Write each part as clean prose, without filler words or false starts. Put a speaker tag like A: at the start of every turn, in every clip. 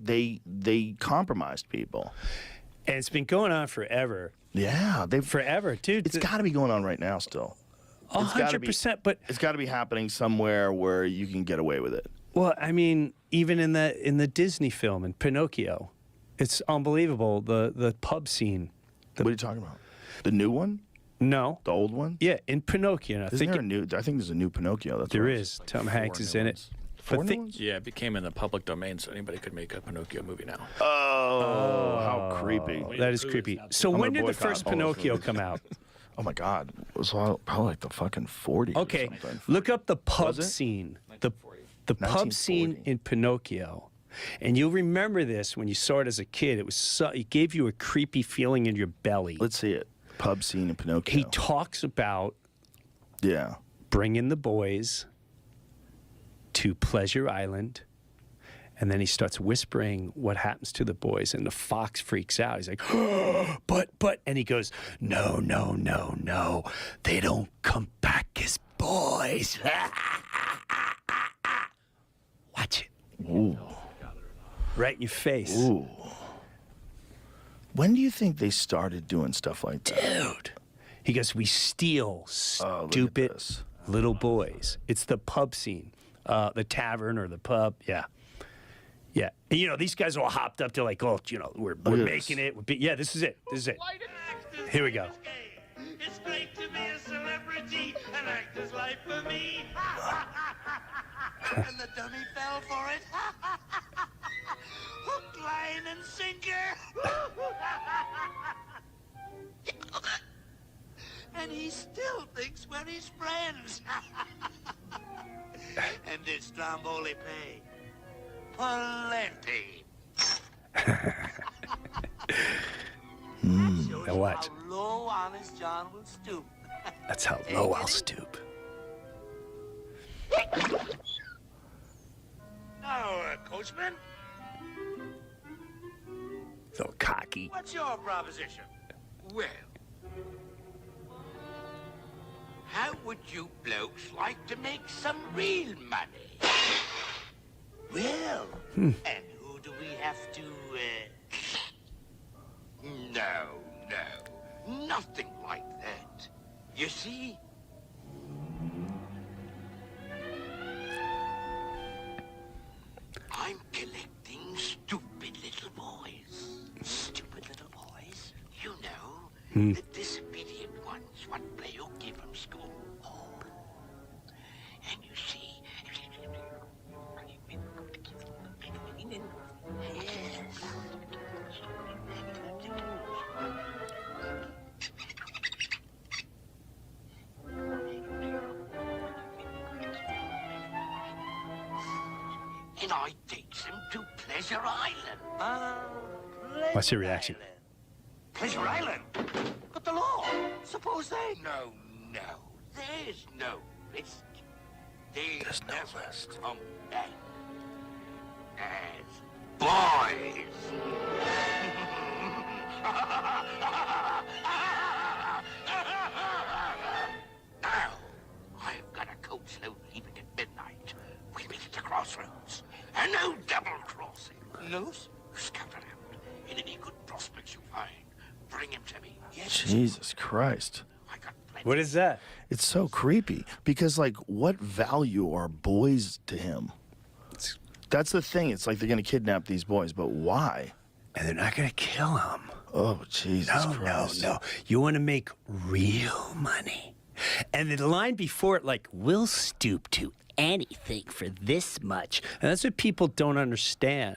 A: they compromised people.
B: And it's been going on forever.
A: Yeah,
B: forever, dude.
A: It's got to be going on right now still.
B: 100%, but
A: it's got to be happening somewhere where you can get away with it.
B: Well, I mean, even in the Disney film in Pinocchio, it's unbelievable. The pub scene.
A: What are you talking about? The new one?
B: No,
A: the old one.
B: Yeah, in Pinocchio.
A: I think there's a new Pinocchio. That's
B: there is. Like Tom Hanks is in it.
C: Yeah, it became in the public domain, so anybody could make a Pinocchio movie now.
A: Oh, how creepy!
B: That is creepy. So when did the first Pinocchio come out?
A: Oh my God, it was probably like the fucking 40s.
B: Okay, look up the pub scene. The pub scene in Pinocchio, and you'll remember this when you saw it as a kid. It gave you a creepy feeling in your belly.
A: Let's see it. Pub scene in Pinocchio.
B: He talks about bringing the boys to Pleasure Island, and then he starts whispering what happens to the boys, and the fox freaks out. He's like, oh, but, and he goes, no, they don't come back as boys. Watch it.
A: Ooh.
B: Right in your face.
A: Ooh. When do you think they started doing stuff like that?
B: Dude. He goes, we steal stupid little boys. It's the pub scene. The tavern or the pub, yeah. And, you know, these guys are all hopped up. They're like, oh, you know, we're making it. Yeah, this is it. Here we go.
D: It's great to be a celebrity, an actor's life for me. And the dummy fell for it. Hook, line, and sinker. And he still thinks we're his friends. And it's Stromboli pay. Plenty.
B: Now watch.
D: How low Honest John will stoop.
B: That's how low I'll stoop.
D: Now, coachman.
B: So cocky.
D: What's your proposition?
E: Well, how would you blokes like to make some real money?
D: Well, and who do we have to,
E: No, nothing like that. You see, I'm collecting stupid little boys. Stupid little boys? You know, the disobedient ones what play hooky from school. Oh. And you see... And I takes them to Pleasure Island.
B: What's your reaction?
D: Pleasure Island? But the law. Suppose they...
E: No. There's no risk.
A: There's no risk.
E: Come back as boys. Now, I've got a coach load leaving at midnight. We meet at the crossroads. And no double crossing.
D: Loose?
E: Scout around. And any good prospects you find, bring him to me. Yes.
A: Jesus Christ.
E: I got plenty.
B: What is that?
A: It's so creepy because, like, what value are boys to him? That's the thing. It's like they're going to kidnap these boys, but why?
B: And they're not going to kill them.
A: Oh, Jesus Christ.
B: No. You want to make real money. And the line before it, like, we'll stoop to anything for this much. And that's what people don't understand.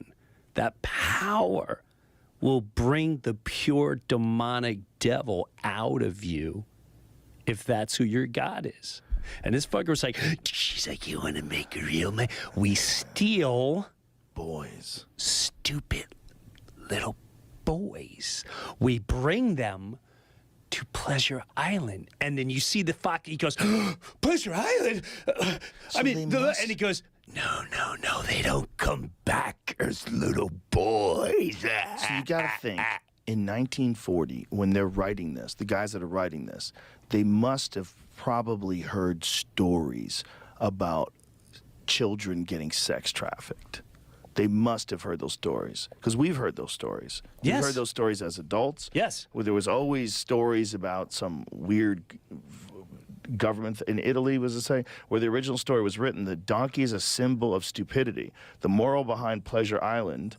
B: That power will bring the pure demonic devil out of you if that's who your God is. And this fucker was like, she's like, you want to make real money? We steal
A: boys.
B: Stupid little boys. We bring them to Pleasure Island. And then you see the fuck, he goes, Pleasure Island? And he goes, no, they don't come back as little boys.
A: So you got to think, in 1940, when they're writing this, the guys that are writing this, they must have probably heard stories about children getting sex trafficked. They must have heard those stories because we've heard those stories. We've
B: Yes.
A: heard those stories as adults.
B: Yes.
A: Where there was always stories about some weird government in Italy, was it say, where the original story was written, the donkey is a symbol of stupidity. The moral behind Pleasure Island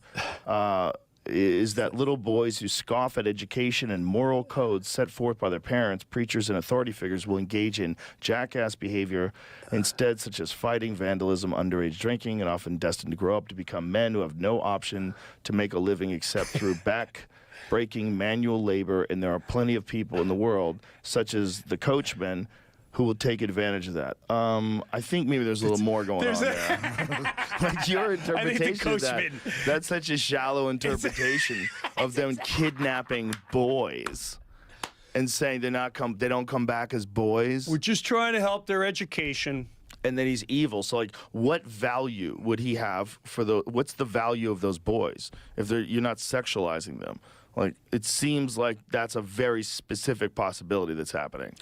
A: is that little boys who scoff at education and moral codes set forth by their parents, preachers, and authority figures will engage in jackass behavior instead, such as fighting, vandalism, underage drinking, and often destined to grow up to become men who have no option to make a living except through back-breaking manual labor. And there are plenty of people in the world, such as the coachmen, who will take advantage of that. I think maybe there's a little more going on there. Like your interpretation of that, that's such a shallow interpretation of them kidnapping boys and saying they don't come back as boys.
B: We're just trying to help their education.
A: And then he's evil. So like, what value would he have for what's the value of those boys if you're not sexualizing them? Like, it seems like that's a very specific possibility that's happening.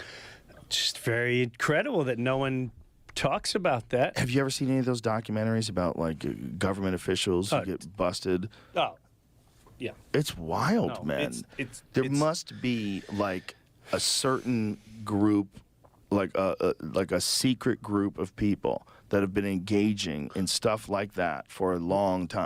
B: Just very incredible that no one talks about that.
A: Have you ever seen any of those documentaries about like government officials who get busted?
B: Oh, yeah.
A: It's wild,
B: No,
A: man.
B: There
A: must be like a certain group, like a secret group of people that have been engaging in stuff like that for a long time.